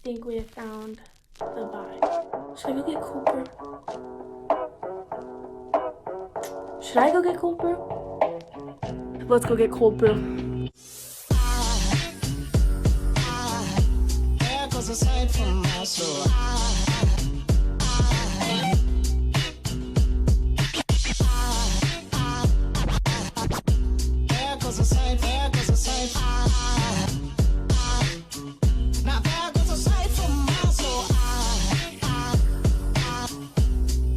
think we have found the vibe. Should I go get cold brew? Should I go get cold brew? Let's go get cold brew. Aside from my soul, there goes a sight, there goes a sight. Now there goes a sight from my soul.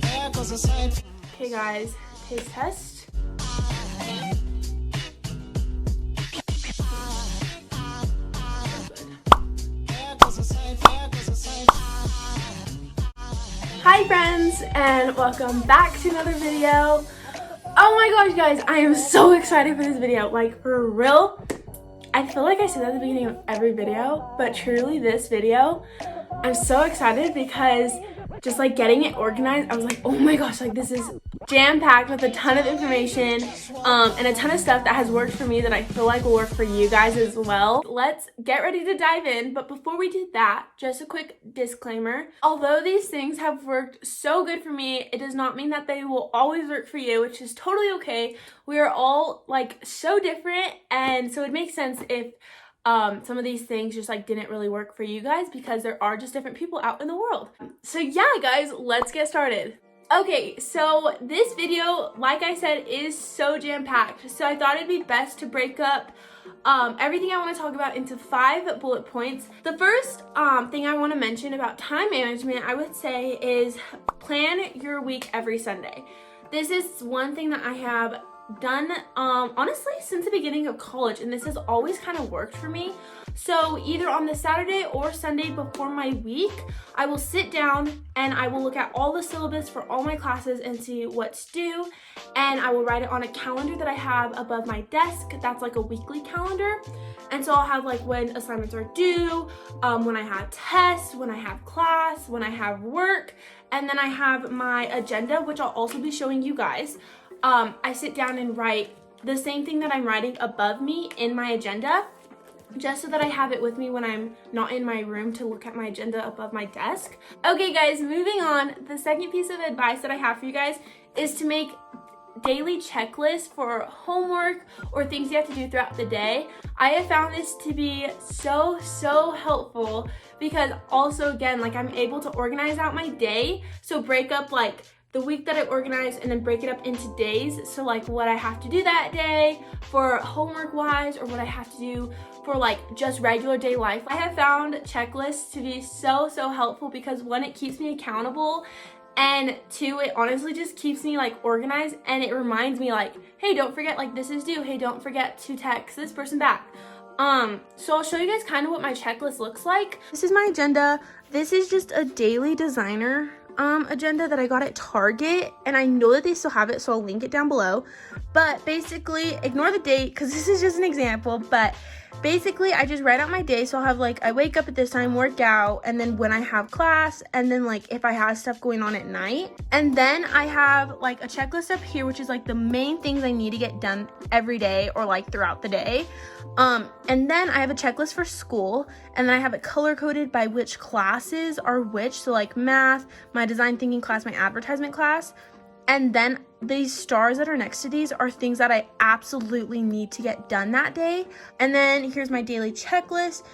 There goes a sight. Okay guys, taste test. Hi friends, and welcome back to another video. Oh my gosh guys, I am so excited for this video, like for real. I feel like I say that at the beginning of every video, but truly this video, I'm so excited because just like getting it organized, I was like, oh my gosh, like this is jam-packed with a ton of information and a ton of stuff that has worked for me that I feel like will work for you guys as well. Let's get ready to dive in, but before we do that, just a quick disclaimer. Although these things have worked so good for me, it does not mean that they will always work for you, which is totally okay. We are all like so different, and so it makes sense if some of these things just like didn't really work for you guys because there are just different people out in the world. So yeah guys, let's get started. Okay, so this video, like I said, is so jam-packed. So I thought it'd be best to break up everything I want to talk about into 5 bullet points. The first thing I want to mention about time management, I would say, is plan your week every Sunday. This is one thing that I have done honestly since the beginning of college, and this has always kind of worked for me. So either on the Saturday or Sunday before my week, I will sit down and I will look at all the syllabus for all my classes and see what's due, and I will write it on a calendar that I have above my desk. That's like a weekly calendar, and so I'll have like when assignments are due, when I have tests, when I have class, when I have work, and then I have my agenda, which I'll also be showing you guys. I sit down and write the same thing that I'm writing above me in my agenda, just so that I have it with me when I'm not in my room to look at my agenda above my desk. Okay guys, moving on. The second piece of advice that I have for you guys is to make daily checklists for homework or things you have to do throughout the day. I have found this to be so helpful because also again, like I'm able to organize out my day. So break up like the week that I organize and then break it up into days. So like what I have to do that day for homework wise, or what I have to do for like just regular day life. I have found checklists to be so helpful because 1, it keeps me accountable, and 2, it honestly just keeps me like organized, and it reminds me like, hey, don't forget like this is due. Hey, don't forget to text this person back. So I'll show you guys kind of what my checklist looks like. This is my agenda. This is just a daily designer agenda that I got at Target, and I know that they still have it, so I'll link it down below. But basically, ignore the date because this is just an example, but basically I just write out my day. So I'll have like, I wake up at this time, work out, and then when I have class, and then like if I have stuff going on at night. And then I have like a checklist up here, which is like the main things I need to get done every day or like throughout the day. And then I have a checklist for school, and then I have it color coded by which classes are which. So like math, my design thinking class, my advertisement class. And then these stars that are next to these are things that I absolutely need to get done that day. And then here's my daily checklist,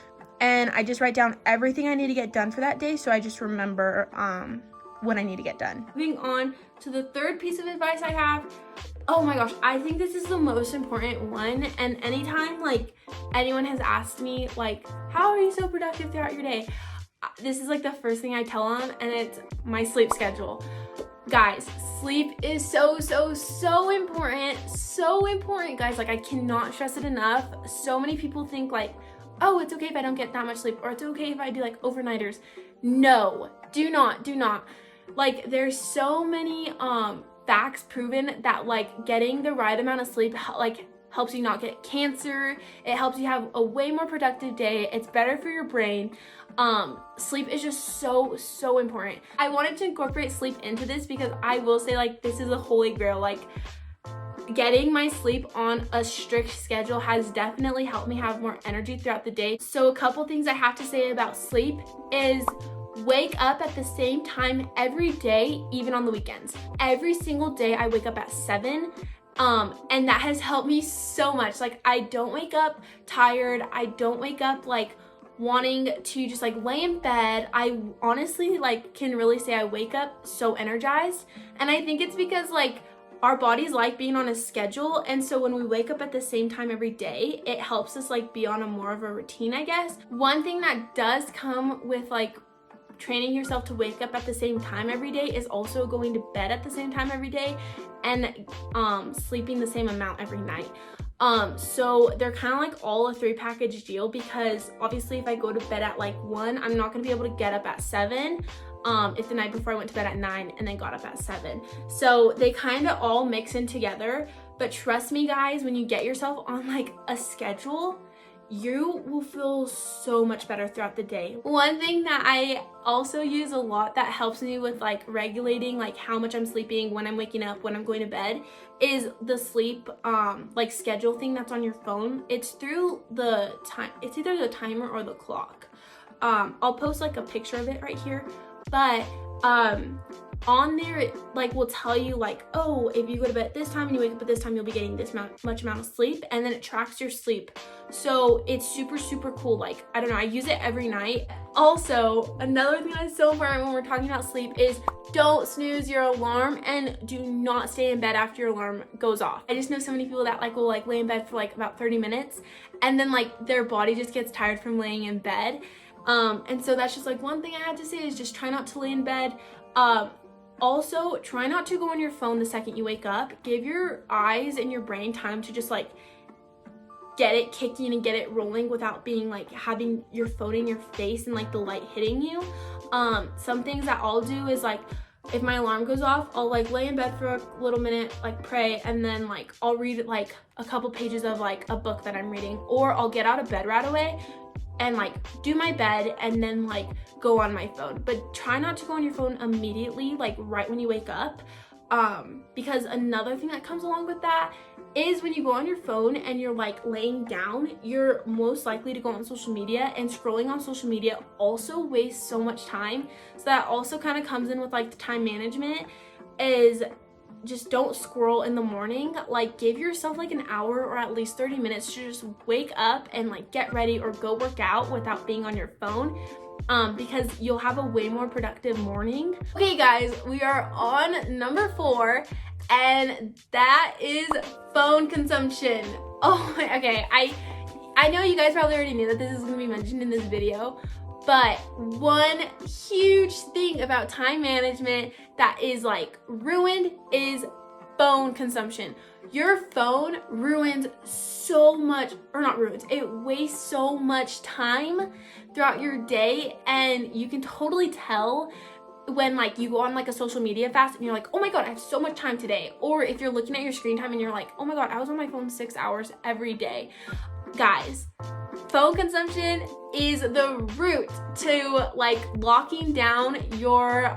and I just write down everything I need to get done for that day, so I just remember what I need to get done. Moving on to the third piece of advice I have. Oh my gosh, I think this is the most important one, and anytime like anyone has asked me like, how are you so productive throughout your day? This is like the first thing I tell them, and it's my sleep schedule. Guys, sleep is so important. So important, guys. Like I cannot stress it enough. So many people think like, oh, it's okay if I don't get that much sleep, or it's okay if I do like overnighters. No, do not. Like there's so many facts proven that like getting the right amount of sleep like helps you not get cancer. It helps you have a way more productive day. It's better for your brain. Sleep is just so important. I wanted to incorporate sleep into this because I will say like this is a holy grail. Like getting my sleep on a strict schedule has definitely helped me have more energy throughout the day. So a couple things I have to say about sleep is wake up at the same time every day, even on the weekends. Every single day I wake up at 7. And that has helped me so much. Like, I don't wake up tired. I don't wake up like wanting to just like lay in bed. I honestly like can really say I wake up so energized. And I think it's because like our bodies like being on a schedule, and so when we wake up at the same time every day, it helps us like be on a more of a routine, I guess. One thing that does come with like training yourself to wake up at the same time every day is also going to bed at the same time every day and sleeping the same amount every night. So they're kind of like all a 3-package deal, because obviously if I go to bed at like 1, I'm not going to be able to get up at 7 if the night before I went to bed at 9 and then got up at 7. So they kind of all mix in together. But trust me guys, when you get yourself on like a schedule, you will feel so much better throughout the day. One thing that I also use a lot that helps me with like regulating like how much I'm sleeping, when I'm waking up, when I'm going to bed, is the sleep like schedule thing that's on your phone. It's through the time, it's either the timer or the clock. I'll post like a picture of it right here, but on there it like will tell you like, oh, if you go to bed at this time and you wake up at this time, you'll be getting this much amount of sleep, and then it tracks your sleep. So it's super cool. Like, I don't know, I use it every night. Also, another thing that's so important when we're talking about sleep is don't snooze your alarm, and do not stay in bed after your alarm goes off. I just know so many people that like will like lay in bed for like about 30 minutes and then like their body just gets tired from laying in bed. And so that's just like one thing I had to say is just try not to lay in bed. Also, try not to go on your phone the second you wake up. Give your eyes and your brain time to just like get it kicking and get it rolling without being like having your phone in your face and like the light hitting you. Some things that I'll do is like, if my alarm goes off, I'll like lay in bed for a little minute, like pray, and then like I'll read like a couple pages of like a book that I'm reading, or I'll get out of bed right away and like do my bed and then like go on my phone. But try not to go on your phone immediately, like right when you wake up, because another thing that comes along with that is when you go on your phone and you're like laying down, you're most likely to go on social media, and scrolling on social media also wastes so much time. So that also kind of comes in with like the time management, is just don't scroll in the morning. Like, give yourself like an hour or at least 30 minutes to just wake up and like get ready or go work out without being on your phone, because you'll have a way more productive morning. Okay guys, we are on number 4, and that is phone consumption. Oh, okay, I know you guys probably already knew that this is going to be mentioned in this video, but one huge thing about time management that is like ruined is phone consumption. Your phone ruins so much, or not ruins, it wastes so much time throughout your day, and you can totally tell when like you go on like a social media fast and you're like, oh my god, I have so much time today. Or if you're looking at your screen time and you're like, oh my god, I was on my phone 6 hours every day. Guys, phone consumption is the root to like locking down your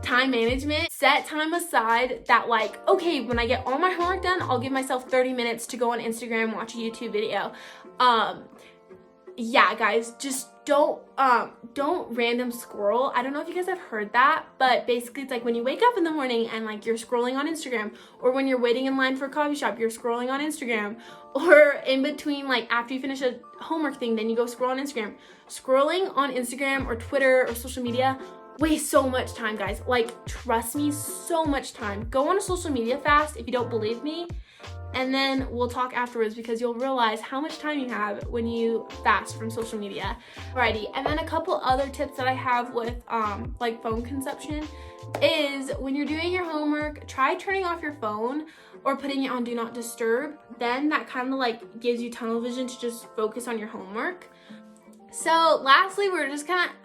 time management. Set time aside that like, okay, when I get all my homework done, I'll give myself 30 minutes to go on Instagram, watch a YouTube video. Yeah guys, just don't random scroll. I don't know if you guys have heard that, but basically it's like when you wake up in the morning and like you're scrolling on Instagram, or when you're waiting in line for a coffee shop, you're scrolling on Instagram, or in between, like after you finish a homework thing, then you go scroll on Instagram. Scrolling on Instagram or Twitter or social media wastes so much time, guys. Like, trust me, so much time. Go on a social media fast if you don't believe me, and then we'll talk afterwards, because you'll realize how much time you have when you fast from social media. Alrighty, and then a couple other tips that I have with like phone consumption is when you're doing your homework, try turning off your phone or putting it on do not disturb. Then that kind of like gives you tunnel vision to just focus on your homework. So lastly,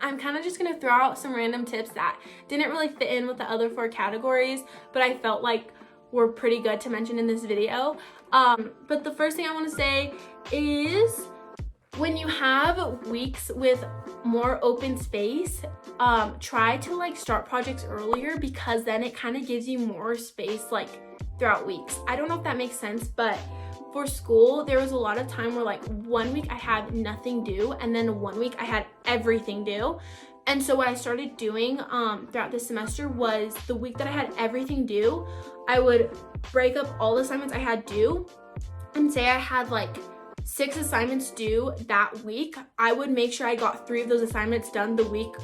I'm kind of just gonna throw out some random tips that didn't really fit in with the other 4 categories, but I felt like were pretty good to mention in this video. But the first thing I want to say is, when you have weeks with more open space, try to like start projects earlier, because then it kind of gives you more space like throughout weeks. I don't know if that makes sense, but for school, there was a lot of time where like 1 week I had nothing due, and then 1 week I had everything due. And so what I started doing throughout this semester was the week that I had everything due, I would break up all the assignments I had due, and say I had like 6 assignments due that week, I would make sure I got 3 of those assignments done the week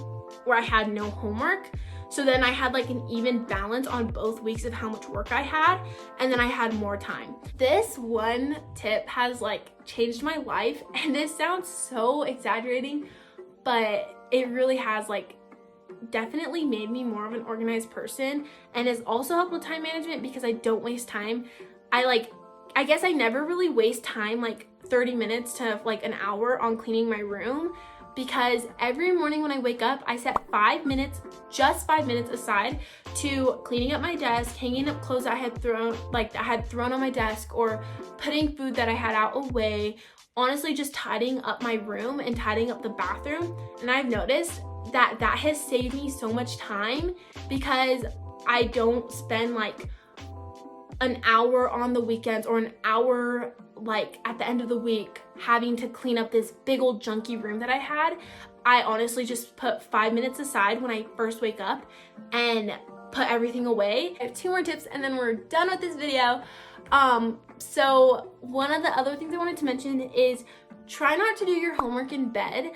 where I had no homework. So then I had like an even balance on both weeks of how much work I had, and then I had more time. This one tip has like changed my life, and this sounds so exaggerating, but it really has like definitely made me more of an organized person, and has also helped with time management because I don't waste time. I guess I never really waste time like 30 minutes to like an hour on cleaning my room, because every morning when I wake up, I set 5 minutes, just 5 minutes aside to cleaning up my desk, hanging up clothes that I had thrown on my desk, or putting food that I had out away, honestly just tidying up my room and tidying up the bathroom. And I've noticed that that has saved me so much time, because I don't spend like an hour on the weekends or an hour like at the end of the week having to clean up this big old junky room that I had. I honestly just put 5 minutes aside when I first wake up and put everything away. I have 2 more tips and then we're done with this video. So one of the other things I wanted to mention is try not to do your homework in bed.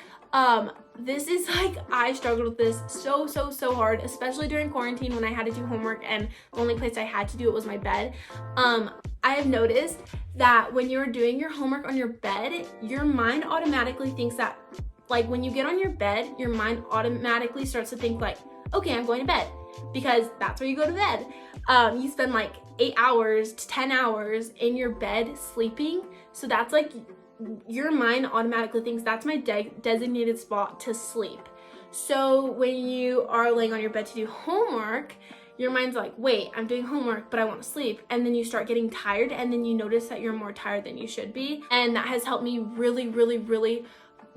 This is like, I struggled with this so hard, especially during quarantine when I had to do homework and the only place I had to do it was my bed. I have noticed that when you're doing your homework on your bed, your mind automatically thinks that, like when you get on your bed, your mind automatically starts to think like, okay, I'm going to bed, because that's where you go to bed. You spend like 8 hours to 10 hours in your bed sleeping. So that's like, your mind automatically thinks that's my designated spot to sleep. So when you are laying on your bed to do homework, your mind's like, wait, I'm doing homework, but I want to sleep. And then you start getting tired, and then you notice that you're more tired than you should be. And that has helped me really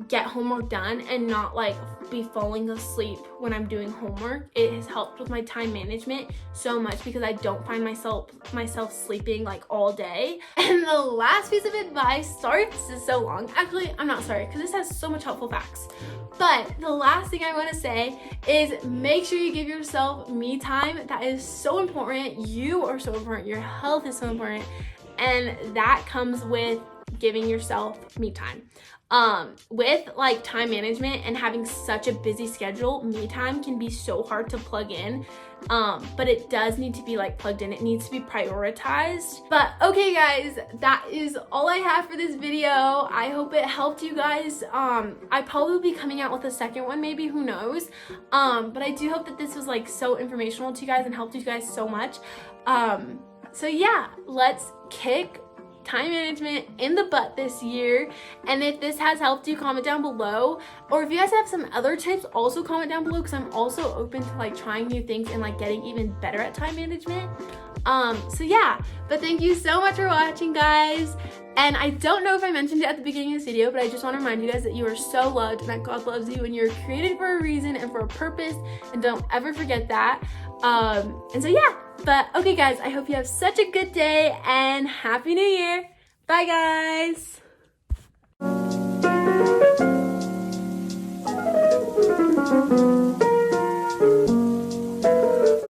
get homework done and not like be falling asleep when I'm doing homework. It has helped with my time management so much, because I don't find myself sleeping like all day. And the last piece of advice, sorry if this is so long. Actually, I'm not sorry, because this has so much helpful facts. But the last thing I want to say is make sure you give yourself me time. That is so important. You are so important. Your health is so important. And that comes with giving yourself me time. With like time management and having such a busy schedule, me time can be so hard to plug in. But it does need to be like plugged in. It needs to be prioritized. But okay guys, that is all I have for this video. I hope it helped you guys. I probably will be coming out with a second one, maybe, who knows. But I do hope that this was like so informational to you guys and helped you guys so much. So yeah, let's kick time management in the butt this year. And if this has helped you, comment down below. Or if you guys have some other tips, also comment down below, because I'm also open to like trying new things and like getting even better at time management. So yeah, but thank you so much for watching, guys. And I don't know if I mentioned it at the beginning of this video, but I just want to remind you guys that you are so loved and that God loves you and you're created for a reason and for a purpose, and don't ever forget that. And so yeah, but okay guys, I hope you have such a good day and Happy New Year. Bye guys.